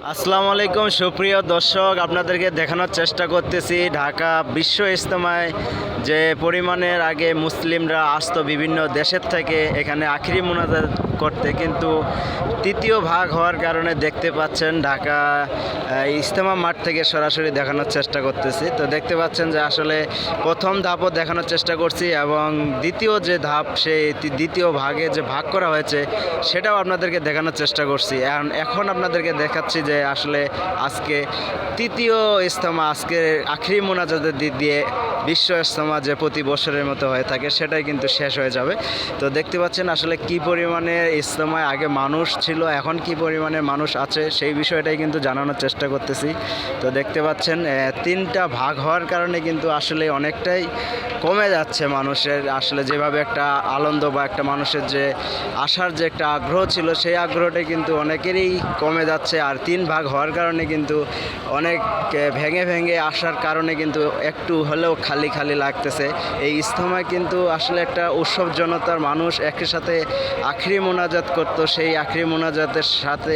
আসসালামু আলাইকুম সুপ্রিয় দর্শক, আপনাদেরকে দেখানোর চেষ্টা করতেছি ঢাকা বিশ্ব ইজতেমায় যে পরিমাণের আগে মুসলিমরা আসতো বিভিন্ন দেশের থেকে এখানে আখিরি মুনাজাত করতে, কিন্তু তৃতীয় ভাগ হওয়ার কারণে দেখতে পাচ্ছেন ঢাকা ইজতেমা মাঠ থেকে সরাসরি দেখানোর চেষ্টা করতেছি। তো দেখতে পাচ্ছেন যে আসলে প্রথম ধাপও দেখানোর চেষ্টা করছি এবং দ্বিতীয় যে ধাপ সেই দ্বিতীয় ভাগে যে ভাগ করা হয়েছে সেটাও আপনাদেরকে দেখানোর চেষ্টা করছি। এখন আপনাদেরকে দেখাচ্ছি যে আসলে আজকে তৃতীয় ইজতেমা, আজকে আখিরি মুনাজাতের দিক দিয়ে বিশ্ব ইজতেমা যে প্রতি বছরের মতো হয়ে থাকে সেটাই কিন্তু শেষ হয়ে যাবে। তো দেখতে পাচ্ছেন আসলে কি পরিমাণে ইজতেমায় আগে মানুষ ছিল, এখন কি পরিমাণে মানুষ আছে সেই বিষয়টাই কিন্তু জানানোর চেষ্টা করতেছি। তো দেখতে পাচ্ছেন তিনটা ভাগ হওয়ার কারণে কিন্তু আসলে অনেকটাই কমে যাচ্ছে মানুষের, আসলে যেভাবে একটা আনন্দ বা একটা মানুষের যে আসার যে একটা আগ্রহ ছিল সেই আগ্রহটা কিন্তু অনেকেরই কমে যাচ্ছে। আর তিন ভাগ হওয়ার কারণে কিন্তু অনেক ভেঙে ভেঙে আসার কারণে কিন্তু একটু হলেও খালি খালি লাগতেছে। এই ইজতেমায় কিন্তু আসলে একটা উৎসব জনতার মানুষ একই সাথে আখরি মোনাজাত করতো, সেই আখরি মোনাজাতের সাথে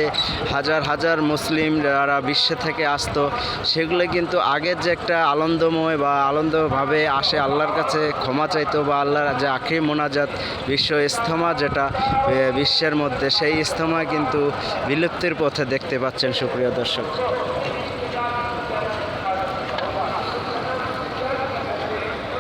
হাজার হাজার মুসলিম যারা বিশ্ব থেকে আসতো সেগুলো কিন্তু আগের যে একটা আনন্দময় বা আনন্দভাবে আসে আল্লাহর কাছে ক্ষমা চাইতো বা আল্লাহর যে আখরি মোনাজাত বিশ্ব ইজতেমা যেটা বিশ্বের মধ্যে, সেই ইজতেমা কিন্তু বিলুপ্তির পথে দেখতে পাচ্ছেন সুপ্রিয় দর্শক।